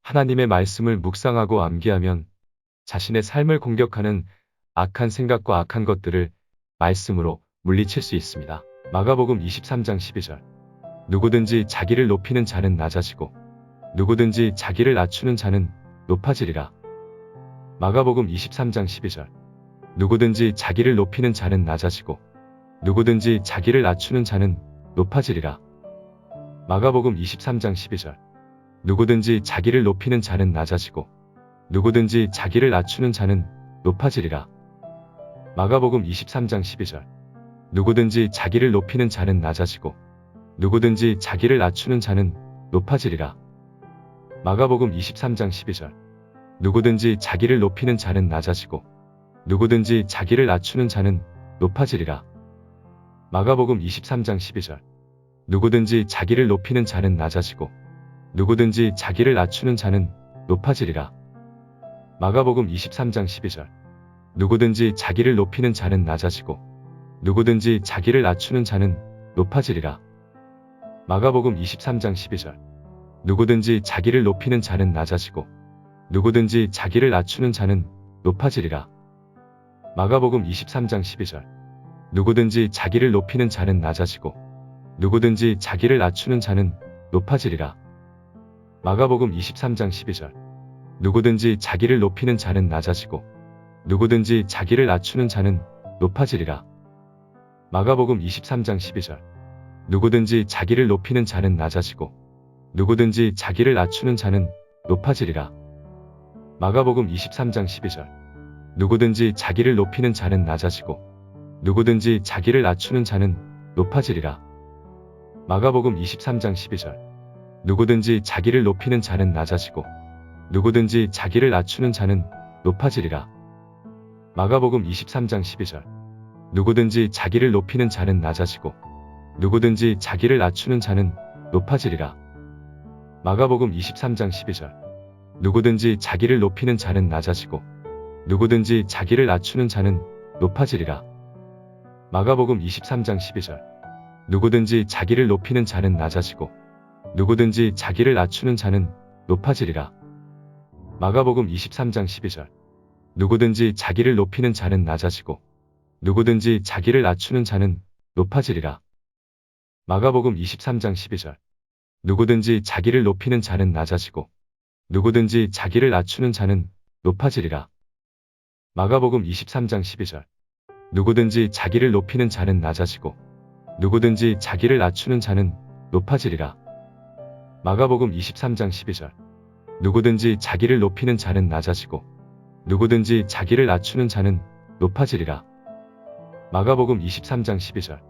하나님의 말씀을 묵상하고 암기하면 자신의 삶을 공격하는 악한 생각과 악한 것들을 말씀으로 물리칠 수 있습니다. 마가복음 23장 12절. 누구든지 자기를 높이는 자는 낮아지고 누구든지 자기를 낮추는 자는 높아지리라. 마가복음 23장 12절. 누구든지 자기를 높이는 자는 낮아지고 누구든지 자기를 낮추는 자는 높아지리라. 마가복음 23장 12절. 누구든지 자기를 높이는 자는 낮아지고 누구든지 자기를 낮추는 자는 높아지리라. 마가복음 23장 12절. 누구든지 자기를 높이는 자는 낮아지고 누구든지 자기를 낮추는 자는 높아지리라. 마가복음 23장 12절. 누구든지 자기를 높이는 자는 낮아지고 누구든지 자기를 낮추는 자는 높아지리라. 마가복음 23장 12절. 누구든지 자기를 높이는 자는 낮아지고 누구든지 자기를 낮추는 자는 높아지리라. 마가복음 23장 12절. 누구든지 자기를 높이는 자는 낮아지고 누구든지 자기를 낮추는 자는 높아지리라. 마가복음 23장 12절. 누구든지 자기를 높이는 자는 낮아지고 누구든지 자기를 낮추는 자는 높아지리라. 마가복음 23장 12절. 누구든지 자기를 높이는 자는 낮아지고 누구든지 자기를 낮추는 자는 높아지리라. 마가복음 23장 12절. 누구든지 자기를 높이는 자는 낮아지고 누구든지 자기를 낮추는 자는 높아지리라. 마가복음 23장 12절. 누구든지 자기를 높이는 자는 낮아지고 누구든지 자기를 낮추는 자는 높아지리라. 마가복음 23장 12절. 누구든지 자기를 높이는 자는 낮아지고 누구든지 자기를 낮추는 자는 높아지리라. 마가복음 23장 12절. 누구든지 자기를 높이는 자는 낮아지고 누구든지 자기를 낮추는 자는 높아지리라. 마가복음 23장 12절. 누구든지 자기를 높이는 자는 낮아지고 누구든지 자기를 낮추는 자는 높아지리라. 마가복음 23장 12절. 누구든지 자기를 높이는 자는 낮아지고 누구든지 자기를 낮추는 자는 높아지리라. 마가복음 23장 12절. 누구든지 자기를 높이는 자는 낮아지고 누구든지 자기를 낮추는 자는 높아지리라. 마가복음 23장 12절. 누구든지 자기를 높이는 자는 낮아지고 누구든지 자기를 낮추는 자는 높아지리라. 마가복음 23장 12절. 누구든지 자기를 높이는 자는 낮아지고 누구든지 자기를 낮추는 자는 높아지리라. 마가복음 23장 12절. 누구든지 자기를 높이는 자는 낮아지고 누구든지 자기를 낮추는 자는 높아지리라. 마가복음 23장 12절. 누구든지 자기를 높이는 자는 낮아지고 누구든지 자기를 낮추는 자는 높아지리라. 마가복음 23장 12절.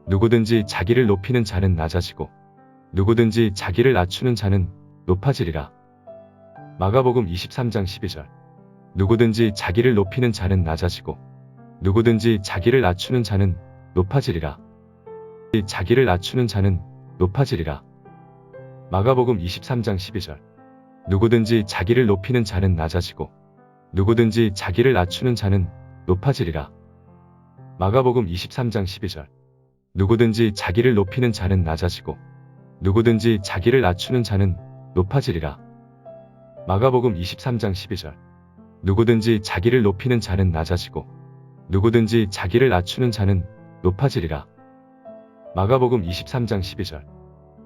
누구든지 자기를 높이는 자는 낮아지고 누구든지 자기를 낮추는 자는 높아지리라. 마가복음 23장 12절. 누구든지 자기를 높이는 자는 낮아지고 누구든지 자기를 낮추는 자는 높아지리라. 자기를 낮추는 자는 높아지리라. 마가복음 23장 12절. 누구든지 자기를 높이는 자는 낮아지고 누구든지 자기를 낮추는 자는 높아지리라. 마가복음 23장 12절. 누구든지 자기를 높이는 자는 낮아지고 누구든지 자기를 낮추는 자는 높아지리라. 마가복음 23장 12절. 누구든지 자기를 높이는 자는 낮아지고 누구든지 자기를 낮추는 자는 높아지리라. 마가복음 23장 12절.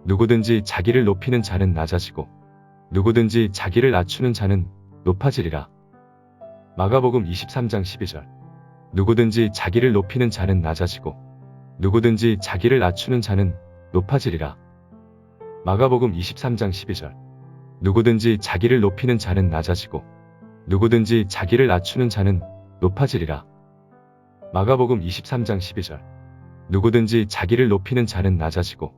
누구든지 자기를 높이는 자는 낮아지고 누구든지 자기를 낮추는 자는 높아지리라. 마가복음 23장 12절. 누구든지 자기를 높이는 자는 낮아지고 누구든지 자기를 낮추는 자는 높아지리라. 마가복음 23장 12절. 누구든지 자기를 높이는 자는 낮아지고 누구든지 자기를 낮추는 자는 높아지리라. 마가복음 23장 12절. 누구든지 자기를 높이는 자는 낮아지고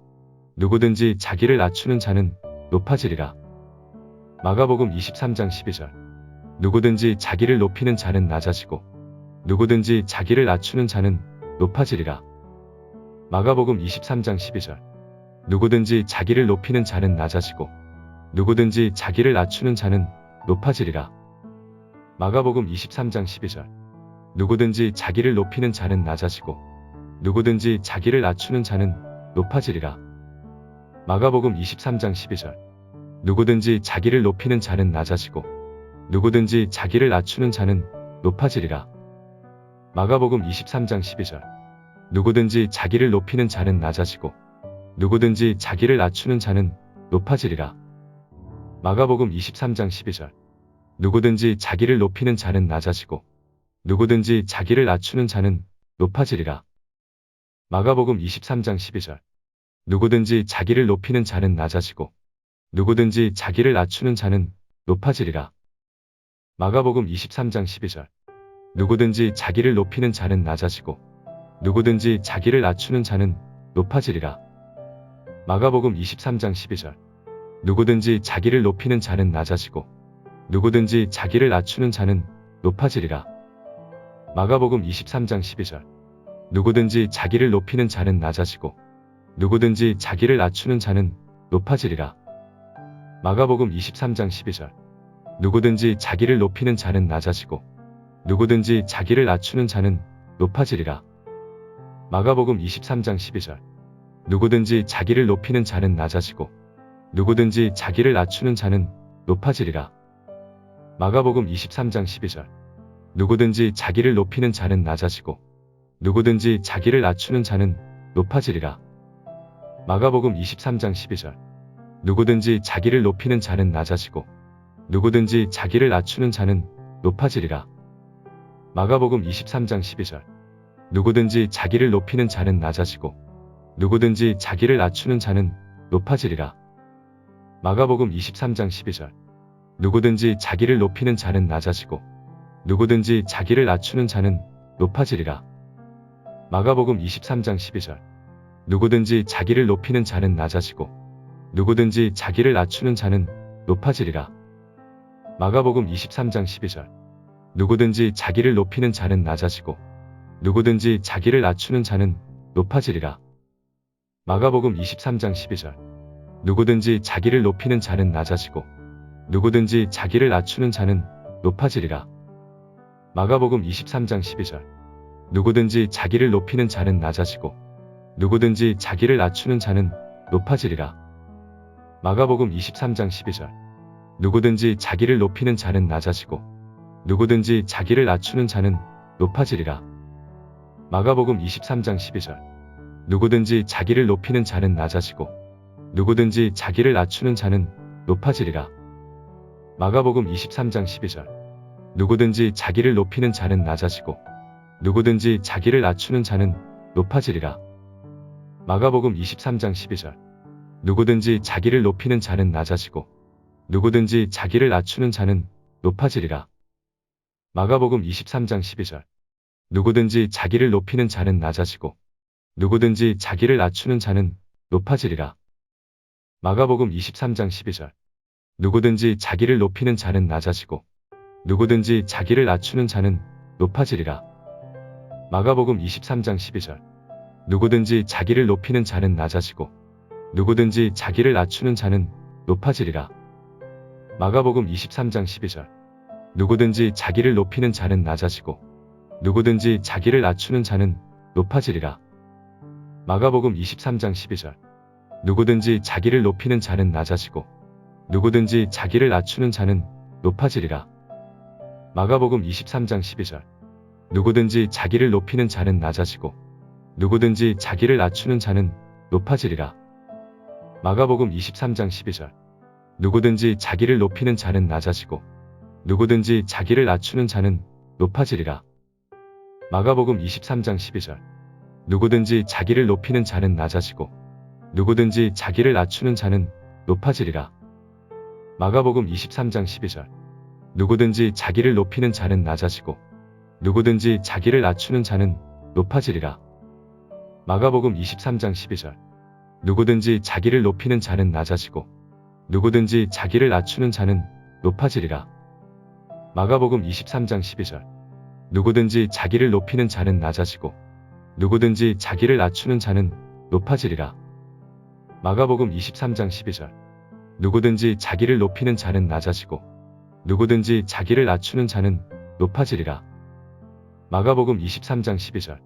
누구든지 자기를 낮추는 자는 높아지리라. 마가복음 23장 12절. 누구든지 자기를 높이는 자는 낮아지고 누구든지 자기를 낮추는 자는 높아지리라. 마가복음 23장 12절. 누구든지 자기를 높이는 자는 낮아지고 누구든지 자기를 낮추는 자는 높아지리라. 마가복음 23장 12절. 누구든지 자기를 높이는 자는 낮아지고 누구든지 자기를 낮추는 자는 높아지리라. 마가복음 23장 12절. 누구든지 자기를 높이는 자는 낮아지고 누구든지 자기를 낮추는 자는 높아지리라. 마가복음 23장 12절. 누구든지 자기를 높이는 자는 낮아지고 누구든지 자기를 낮추는 자는 높아지리라. 마가복음 23장 12절. 누구든지 자기를 높이는 자는 낮아지고 누구든지 자기를 낮추는 자는 높아지리라. 마가복음 23장 12절. 누구든지 자기를 높이는 자는 낮아지고 누구든지 자기를 낮추는 자는 높아지리라. 마가복음 23장 12절. 누구든지 자기를 높이는 자는 낮아지고 누구든지 자기를 낮추는 자는 높아지리라. 마가복음 23장 12절. 누구든지 자기를 높이는 자는 낮아지고 누구든지 자기를 낮추는 자는 높아지리라. 마가복음 23장 12절. 누구든지 자기를 높이는 자는 낮아지고 누구든지 자기를 낮추는 자는 높아지리라. 마가복음 23장 12절. 누구든지 자기를 높이는 자는 낮아지고 누구든지 자기를 낮추는 자는 높아지리라. 마가복음 23장 12절. 누구든지 자기를 높이는 자는 낮아지고 누구든지 자기를 낮추는 자는 높아지리라. 마가복음 23장 12절. 누구든지 자기를 높이는 자는 낮아지고 누구든지 자기를 낮추는 자는 높아지리라. 마가복음 23장 12절. 누구든지 자기를 높이는 자는 낮아지고 누구든지 자기를 낮추는 자는 높아지리라. 마가복음 23장 12절. 누구든지 자기를 높이는 자는 낮아지고 누구든지 자기를 낮추는 자는 높아지리라. 마가복음 23장 12절. 누구든지 자기를 높이는 자는 낮아지고 누구든지 자기를 낮추는 자는 높아지리라. 마가복음 23장 12절. 누구든지 자기를 높이는 자는 낮아지고 누구든지 자기를 낮추는 자는 높아지리라. 마가복음 23장 12절. 누구든지 자기를 높이는 자는 낮아지고 누구든지 자기를 낮추는 자는 높아지리라. 마가복음 23장 12절. 누구든지 자기를 높이는 자는 낮아지고 누구든지 자기를 낮추는 자는 높아지리라. 마가복음 23장 12절. 누구든지 자기를 높이는 자는 낮아지고 누구든지 자기를 낮추는 자는 높아지리라. 마가복음 23장 12절. 누구든지 자기를 높이는 자는 낮아지고 누구든지 자기를 낮추는 자는 높아지리라. 마가복음 23장 12절. 누구든지 자기를 높이는 자는 낮아지고 누구든지 자기를 낮추는 자는 높아지리라. 마가복음 23장 12절. 누구든지 자기를 높이는 자는 낮아지고 누구든지 자기를 낮추는 자는 높아지리라. 마가복음 23장 12절. 누구든지 자기를 높이는 자는 낮아지고 누구든지 자기를 낮추는 자는 높아지리라. 마가복음 23장 12절. 누구든지 자기를 높이는 자는 낮아지고 누구든지 자기를 낮추는 자는 높아지리라. 마가복음 23장 12절. 누구든지 자기를 높이는 자는 낮아지고 누구든지 자기를 낮추는 자는 높아지리라. 마가복음 23장 12절. 누구든지 자기를 높이는 자는 낮아지고 누구든지 자기를 낮추는 자는 높아지리라. 마가복음 23장 12절. 누구든지 자기를 높이는 자는 낮아지고 누구든지 자기를 낮추는 자는 높아지리라. 마가복음 23장 12절. 누구든지 자기를 높이는 자는 낮아지고 누구든지 자기를 낮추는 자는 높아지리라. 마가복음 23장 12절. 누구든지 자기를 높이는 자는 낮아지고 누구든지 자기를 낮추는 자는 높아지리라. 마가복음 23장 12절. 누구든지 자기를 높이는 자는 낮아지고 누구든지 자기를 낮추는 자는 높아지리라. 마가복음 23장 12절. 누구든지 자기를 높이는 자는 낮아지고 누구든지 자기를 낮추는 자는 높아지리라. 마가복음 23장 12절. 누구든지 자기를 높이는 자는 낮아지고 누구든지 자기를 낮추는 자는 높아지리라. 마가복음 23장 12절. 누구든지 자기를 높이는 자는 낮아지고 누구든지 자기를 낮추는 자는 높아지리라. 마가복음 23장 12절. 누구든지 자기를 높이는 자는 낮아지고 누구든지 자기를 낮추는 자는 높아지리라. 마가복음 23장 12절. 누구든지 자기를 높이는 자는 낮아지고 누구든지 자기를 낮추는 자는 높아지리라. 마가복음 23장 12절.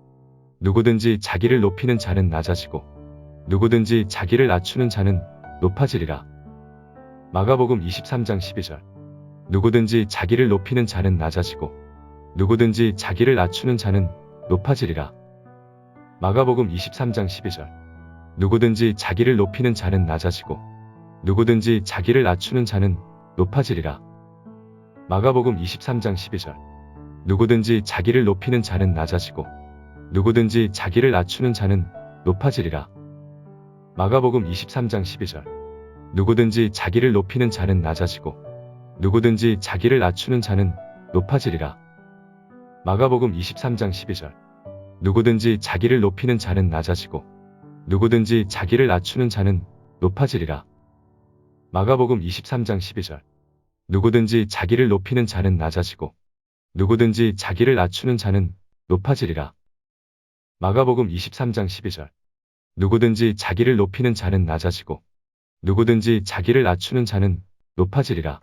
누구든지 자기를 높이는 자는 낮아지고 누구든지 자기를 낮추는 자는 높아지리라. 마가복음 23장 12절. 누구든지 자기를 높이는 자는 낮아지고 누구든지 자기를 낮추는 자는 높아지리라. 마가복음 23장 12절. 누구든지 자기를 높이는 자는 낮아지고 누구든지 자기를 낮추는 자는 높아지리라. 마가복음 23장 12절. 누구든지 자기를 높이는 자는 낮아지고 누구든지 자기를 낮추는 자는 높아지리라. 마가복음 23장 12절. 누구든지 자기를 높이는 자는 낮아지고 누구든지 자기를 낮추는 자는 높아지리라. 마가복음 23장 12절. 누구든지 자기를 높이는 자는 낮아지고 누구든지 자기를 낮추는 자는 높아지리라. 마가복음 23장 12절. 누구든지 자기를 높이는 자는 낮아지고 누구든지 자기를 낮추는 자는 높아지리라. 마가복음 23장 12절. 누구든지 자기를 높이는 자는 낮아지고 누구든지 자기를 낮추는 자는 높아지리라.